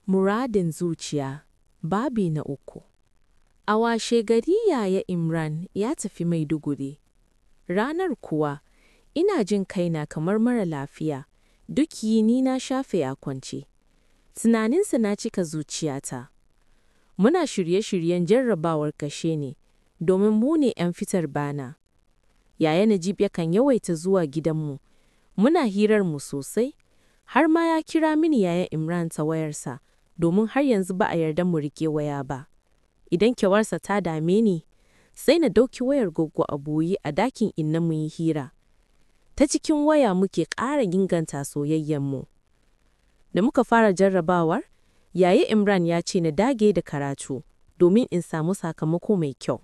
Muradin zuciya, babi na 3. A washegari Yaya Imran ya tafi Maiduguri. Ranar kuwa, ina jin kaina kamar mara lafiya, duk yini na shafe a kwance. Tunaninsa na cika zuciyata. Muna shirye-shiryen jarrabawar ƙarshe ne, domin mu ne 'yan fitar bana. Yaya Najib yakan yawaita zuwa gidanmu. Muna hirarmu sosai, har ma ya kira mini Yaya Imran ta wayarsa, domin har yanzu ba a yarda mu riƙe waya ba. Idan kewarsa ta dame ni, sai na ɗauki wayar Goggo a boye a dakin inna mu yi hira. Ta cikin waya muke ƙara inganta soyayyenmu. Da muka fara jarrabawar, Yaya Imran ya ce na dage da karatu, domin in samu sakamako mai kyau.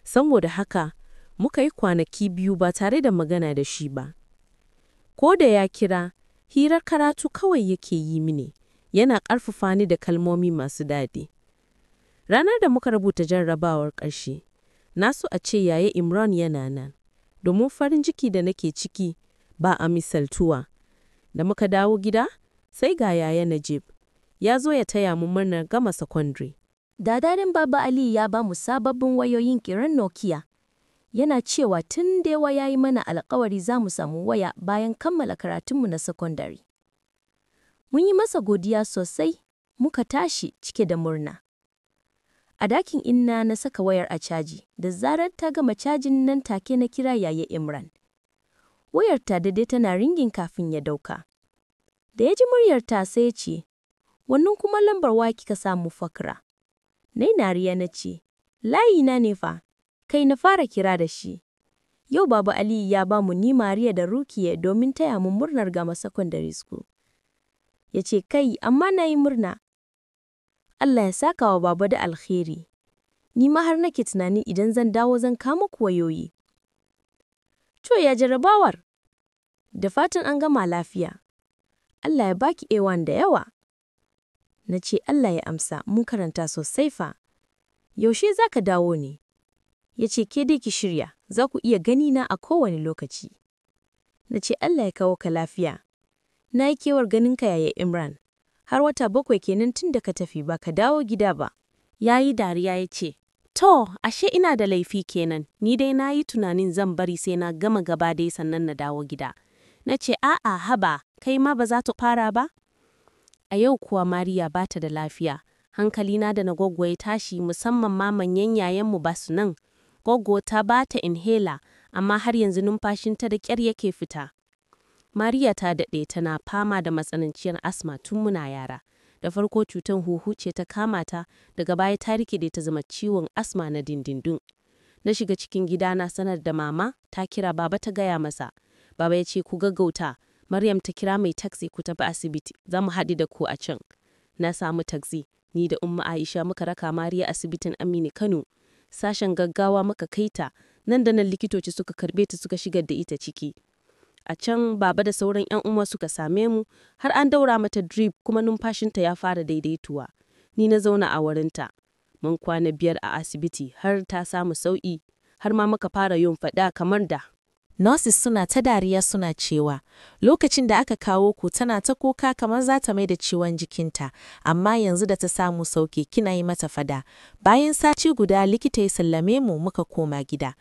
Saboda haka, muka yi kwanaki 2 ba tare da magana da shi ba. Ko da ya kira, hirar karatu kawai yake yi mini, yana ƙarfafa ni da kalmomi masu daɗi. Ranar da muka rubuta jarrabawar ƙarshe, na so a ce Yaya Imran yana nan, domin farin ciki da nake ciki ba a misaltuwa. Da muka dawo gida, sai ga Yaya Najib, ya zo ya taya mu murnar gama sakandare. Dadarin Baba Ali ya ba mu sababbin wayoyin ƙirar Nokia. Yana cewa tun da ya yi mana alƙawari za mu samu waya bayan kammala karatunmu na sakandare. Mun yi masa godiya sosai, muka tashi cike da murna. A dakin inna na saka wayar a caji, da zarar ta gama cajin nan take na kira Yaya Imran. Wayar ta dade tana ringin kafin ya dauka. Da ya ji muryarta sai ya ce, "Wannan kuma lambar wa kika samu Fakra?" Nai nariya na ce, "Layi na ne fa, kai na fara kira da shi. Yau Baba Ali ya ba mu ni Mariya da Rukiye domin taya mu murnar gama secondary school." Ya ce, "Kai, amma na yi murna. Allah ya saka wa Baba da alkhairi. Ni ma har nake tunani idan zan dawo zan kama ku wayoyi." To ya jarrabawar? Da fatan an gama lafiya. Allah ya baki A1 da yawa. Na ce Allah ya amsa, mun karanta sosai fa. Yaushe za ka dawo ne? Ya ce ke dai ki shirya, za ku iya gani na a kowane lokaci. Na ce Allah ya kawo ka lafiya. Na yi kewar ganinka Yaya Imran. Har wata 7 kenan tun da ka tafi ba ka dawo gida ba. Ya yi dariya ya ce, "To, ashe ina da laifi kenan, ni dai na yi tunanin zan bari sai na gama gaba dai sannan na dawo gida." Na ce, "A'a, haba, kai ma ba za ta fara ba?" A yau kuwa Mariya ba ta da lafiya, hankalina da na Goggo ya tashi musamman ma manyan yayanmu ba su nan. Goggo ta ba ta inhaler, amma har yanzu numfashinta da ƙyar yake fita. Mariya ta daɗe tana fama da matsananciyar asma tun muna yara. Da farko cutar huhu ce ta kama ta, daga baya ta rikide ta zama ciwon asma na dindindin. Na shiga cikin gida na sanar da mama, ta kira Baba ta gaya masa. Baba ya ce ku gaggauta, Maryam ta kira mai taxi ku tafi asibiti, za mu haɗu da ku a can. Na samu taxi, ni da Umma Aisha muka raka Mariya asibitin Aminu Kano. Sashen gaggawa muka kai ta, nan da nan likitoci suka karɓe ta suka shigar da ita ciki. A can Baba da sauran 'yan uwa suka same mu, har an daura mata drip kuma numfashinta ya fara daidaituwa. Ni na zauna a wurinta. Mun kwana 5 a asibiti har ta samu sauƙi, har ma muka fara yin faɗa kamar da. Nurses suna ta dariya suna cewa, lokacin da aka kawo ku tana ta kuka kamar za ta mai da ciwon jikinta, amma yanzu da ta samu sauƙi kina yi mata fada. Bayan sati guda likita ya sallame mu muka koma gida.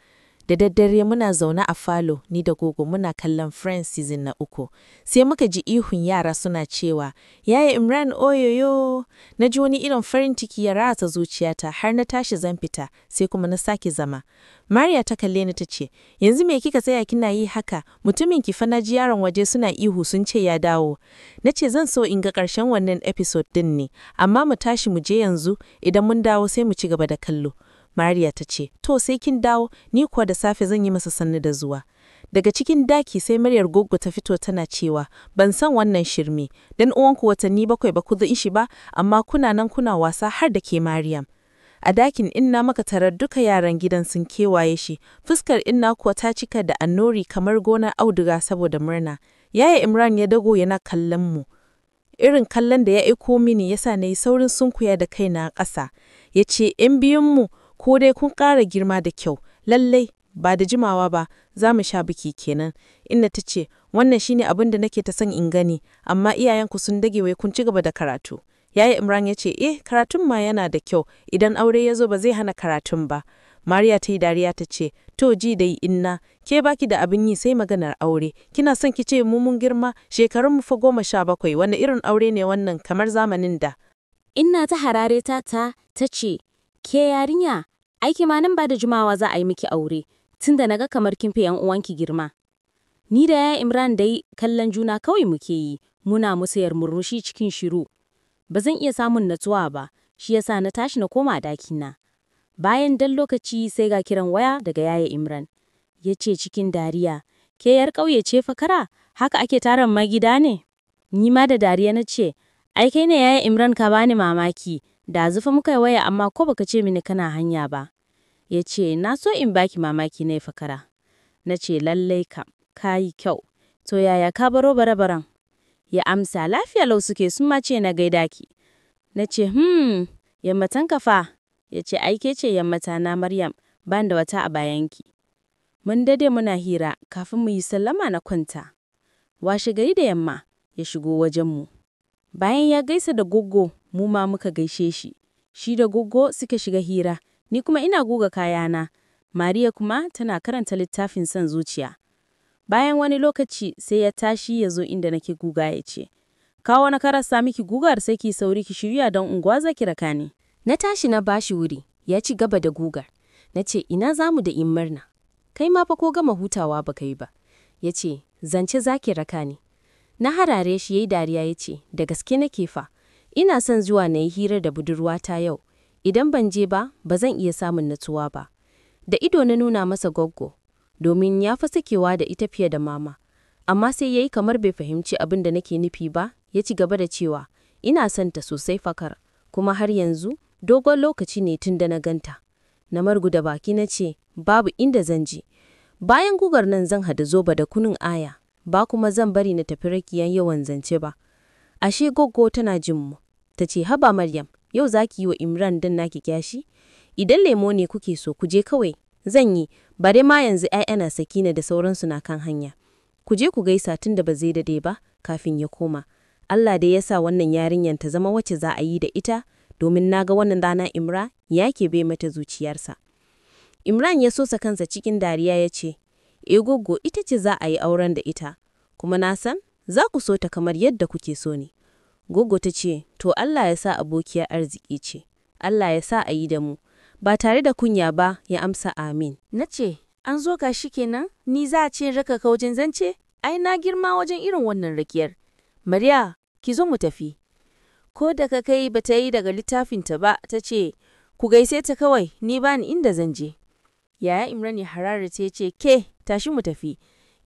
Da daddare muna zaune a falo ni da Gogo muna kallon Friends season na 3. Sai muka ji ihun yara suna cewa, "Yaya Imran oyoyo!" Na ji wani irin farin ciki ya ratsa zuciyata har na tashi zan fita, sai kuma na sake zama. Mariya ta kalle ni ta ce, "Yanzu me kika tsaya kina yi haka? Mutumin ki fa na ji yaron waje suna ihu sun ce ya dawo." Na ce zan so in ga ƙarshen wannan episode din ne, amma mu tashi mu je yanzu, idan mun dawo sai mu ci gaba da kallo. Mariya ta ce, "To sai kin dawo, ni kuwa da safe zan yi masa sannu da zuwa." Daga cikin daki sai muryar Goggo ta fito tana cewa, "Ban san wannan shirme, dan uwanku watanni 7 ba ku da ishi ba, amma kuna nan kuna wasa har da ke Maryam." A dakin inna muka tarar duka yaran gidan sun kewaye shi, fuskar inna kuwa ta cika da annori kamar gonar auduga saboda murna. Yaya Imran ya dago yana kallon mu. Irin kallon da ya aiko mini yasa na yi saurin sunkuya da kaina a ƙasa. Ya ce, "'Yan biyunmu, ko dai kun ƙara girma da kyau, lallai ba da jimawa ba za mu sha biki kenan." Inna ta ce, "Wannan shine abin da nake ta son in gani, amma iyayenku sun dage wai kun ci gaba da karatu." Yaya Imran ya ce, karatun ma yana da kyau, idan aure ya zo ba zai hana karatun ba. Mariya ta yi dariya ta ce, to ji dai inna, ke baki da abin yi sai maganar aure, kina son ki ce mu mun girma, shekarunmu fa 17, wani irin aure ne wannan kamar zamanin da. Inna ta harare ta ce, ke yarinya, aiki ma nan ba da jimawa za a yi miki aure, tunda naga kamar kin fi 'yan uwanki girma. Ni da Yaya Imran dai kallon juna kawai muke yi, muna musayar murmushi cikin shiru. Ba zan iya samun natsuwa ba, shi yasa na tashi na koma dakina. Bayan dan lokaci sai ga kiran waya daga Yaya Imran. Ya ce cikin dariya, ke yar ƙauye ce Fakara, haka ake taron magida ne? Ni ma da dariya na ce, ai kai ne Yaya Imran ka bani mamaki, da zufa muka yi waya amma ko baka ce mini kana hanya ba. Ya ce, na so in baki mamaki ne Fakara. Na ce, lallai kam, ka yi kyau. To yaya ka baro bare-baren? Ya amsa, lafiya lau suke sun ma ce na gaida ki. Na ce, yammatan ka fa? Ya ce, ai ke ce yammata na Maryam, ban da wata a bayanki. Mun dade muna hira kafin mu yi sallama na kwanta. Washe gari da yamma ya shigo wajenmu. Bayan ya gaisa da Goggo, mu ma muka gaishe shi. Shi da Goggo suka shiga hira, ni kuma ina guga kayana. Mariya kuma tana karanta littafin son zuciya. Bayan wani lokaci sai ya tashi ya zo inda nake guga ya ce, kawo na karasa miki gugar sai ki sauri ki shirya don unguwa za ki raka ni. Na tashi na bashi wuri, ya ci gaba da gugar. Na ce, ina za mu da in murna? Kai ma fa ko gama hutawa ba ka yi ba. Ya ce, zance za ki raka ni. Na harare shi ya yi dariya ya ce, da gaske nake fa. Ina son zuwa na yi hira da budurwata yau. Idan ban je ba, ba zan iya samun natsuwa ba. Da ido na nuna masa Goggo, domin ya fi sakewa da ita fiye da mama. Amma sai ya yi kamar bai fahimci abin da nake nufi ba, ya ci gaba da cewa, ina son ta sosai Fakar, kuma har yanzu dogon lokaci ne tun da na ganta. Na marguda baki na ce, babu inda zan je. Bayan gugar nan zan hada zoba da kunun aya, ba kuma zan bari na tafi rakiyan yawan zance ba. Ashe Goggo tana jin mu. Ta ce, haba Maryam, yau za ki yi wa Imran dan naki kyashi? Idan lemo ne kuke so ku je kawai, zan yi, bare ma yanzu ‘ya'yana Sakina da sauransu na kan hanya. Ku je ku gaisa tun da ba zai dade ba, kafin ya koma. Allah dai ya sa wannan yarinyar ta zama wacce za a yi da ita, domin na ga wannan rana Imra ya ke bai mata zuciyarsa. Imran ya sosa kansa cikin dariya ya ce, Goggo ita ce za a yi auren da ita, kuma na san za ku so ta kamar yadda kuke so ni. Goggo ta ce, to Allah ya sa abokiyar arziki ce, Allah ya sa a yi da mu. Ba tare da kunya ba ya amsa amin. Na ce, an zo ga shi kenan, ni za a ce raka ka wajen zance? Ai na girma wajen irin wannan rakiyar. Mariya, ki zo mu tafi. Ko da ka kai ba ta yi daga littafinta ba, ta ce, ku gaise ta kawai, ni ba ni inda zan je. Yaya Imran ya harare ta ce, ke, tashi mu tafi.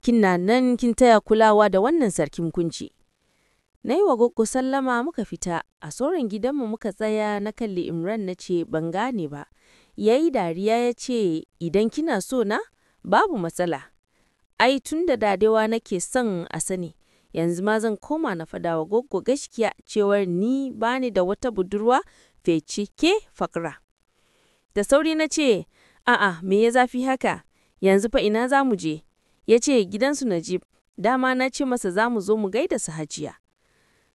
Kina nan kin taya kulawa da wannan sarkin kunci. Na yi wa Goggo sallama muka fita, a sauran gidanmu muka tsaya na kalli Imran na ce ban gane ba. Ya yi dariya ya ce, idan kina so na, babu matsala. Ai tun da dadewa nake son a sani, yanzu ma zan koma na fada wa Goggo gaskiya cewar ni bani da wata budurwa fece ke Fakra. Da sauri na ce, a'a me ya zafi haka, yanzu fa ina za mu je? Ya ce gidansu Najib, dama na ce masa za mu zo mu gaida su Hajiya.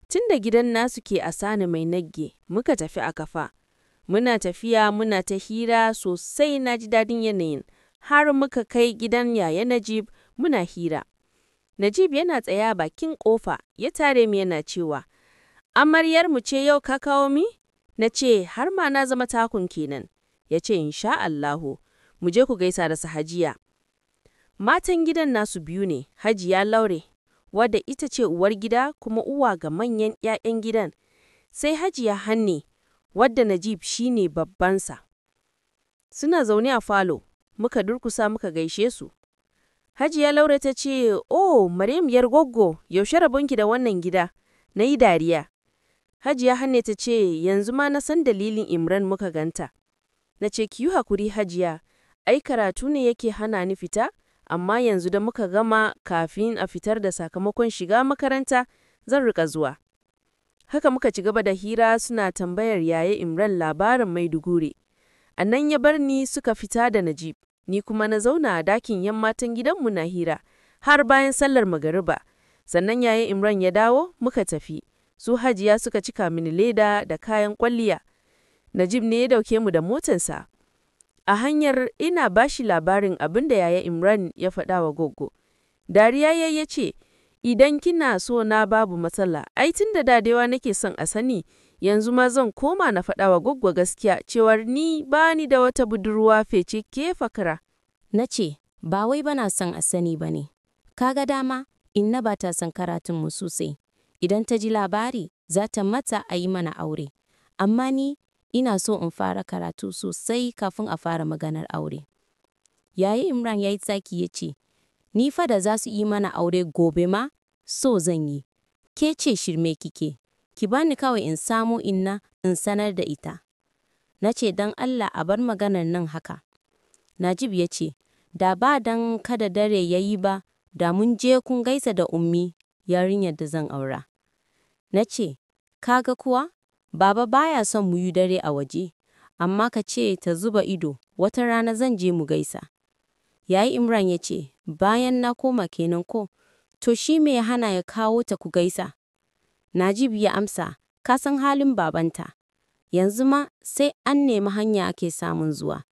Tun da gidan nasu ke a Sani Mai Nagge, muka tafi a kafa. Muna tafiya muna ta hira sosai, na ji daɗin yanayin, har muka kai gidan Yaya Najib muna hira. Najib yana tsaya bakin ƙofa, ya tare mu yana cewa, amaryar mu ce yau ka kawo mi? Na ce, har ma na zama takun kenan. Ya ce, insha Allahu, mu je ku gaisa da su Hajiya. Matan gidan nasu biyu ne, Hajiya Laure, wadda ita ce uwar gida kuma uwa ga manyan ‘ya'yan gidan, sai Hajiya Hanne, wadda Najib shi ne babbansa. Suna zaune a falo, muka durkusa muka gaishe su. Hajiya Laure ta ce, oh, Maryam yar Goggo, yaushe rabonki da wannan gida? Na yi dariya. Hajiya Hanne ta ce, yanzu ma na san dalilin Imran muka ganta. Na ce, ki yi hakuri Hajiya, ai karatu ne yake hana ni fita, amma yanzu da muka gama kafin a fitar da sakamakon shiga makaranta, zan rika zuwa. Haka muka ci gaba da hira suna tambayar Yaya Imran labarin Maiduguri. A nan ya bar ni suka fita da Najib, ni kuma na zauna a dakin ‘yan matan gidanmu na hira, har bayan sallar magariba. Sannan Yaya Imran ya dawo muka tafi. su Hajiya suka cika mini leda da kayan kwalliya. Najib ne ya dauke mu da motansa. A hanyar ina bashi labarin abin da Yaya Imran ya faɗa wa Goggo. Dariya ya ce, idan kina so na babu matsala, ai tun da dadewa nake son a sani, yanzu ma zan koma na faɗa wa Goggo gaskiya cewar ni ba ni da wata budurwa fece ke Fakra. Na ce, ba wai bana son a sani ba ne. Kaga dama, inna ba ta son karatunmu sosai. Idan ta ji labari, za ta mata a yi mana aure. Amma ni, ina so in fara karatu sosai kafin a fara maganar aure. Yaya Imran ya yi tsaki ya ce, ni fa da za su yi mana aure gobe ma, so zan yi. Ke ce shirme kike, ki bani kawai in samu inna in sanar da ita. Na ce don Allah a bar maganar nan haka. Najib ya ce, da ba dan kada dare ya yi ba, da mun je kun gaisa da ummi yarinyar da zan aura. Na ce, kaga kuwa, baba baya son mu yi dare a waje, amma ka ce ta zuba ido, wata rana zan je mu gaisa. Yayi Imran ya ce, bayan na koma kenan ko, to shi me ya hana ya kawo ta ku gaisa? Najib ya amsa, ka san halin babanta. Yanzu ma sai an nemi hanya ake samun zuwa.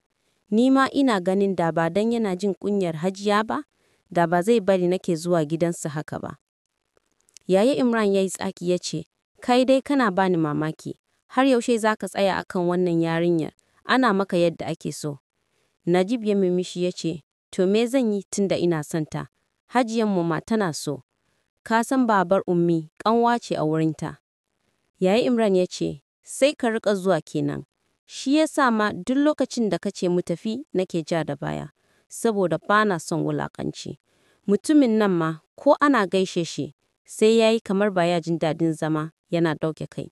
Ni ma ina ganin da ba dan yana jin kunyar Hajiya ba, da ba zai bari nake zuwa gidansa haka ba. Yaya Imran ya yi tsaki ya ce, kai dai kana bani mamaki, har yaushe za ka tsaya akan wannan yarinyar, ana maka yadda ake so. Najib ya mimishi ya ce, to me zan yi tunda ina son ta, Hajiyanmu ma tana so. Ka san babar ummi ƙanwa ce a wurinta. Yaya Imran ya ce, sai ka riƙa zuwa kenan. Shi ya sa ma duk lokacin da ka ce mu tafi nake ja da baya, saboda ba na son wulaƙanci. Mutumin nan ma ko ana gaishe shi, sai ya yi kamar ba ya jin daɗin zama yana ɗauke kai.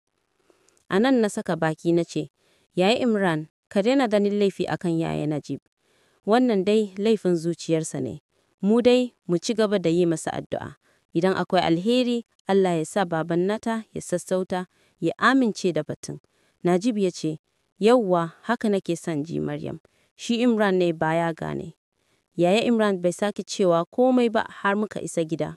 A nan na saka baki na ce, Yaya Imran, ka daina ganin laifi akan Yaya Najib. Wannan dai laifin zuciyarsa ne. Mu dai mu ci gaba da yi masa addu'a. Idan akwai alheri, Allah ya sa baban nata ya sassauta, ya amince da batun. Najib ya ce, yauwa haka nake son ji Maryam. Shi Imran ne baya gane. Yaya Imran bai sake cewa komai ba har muka isa gida.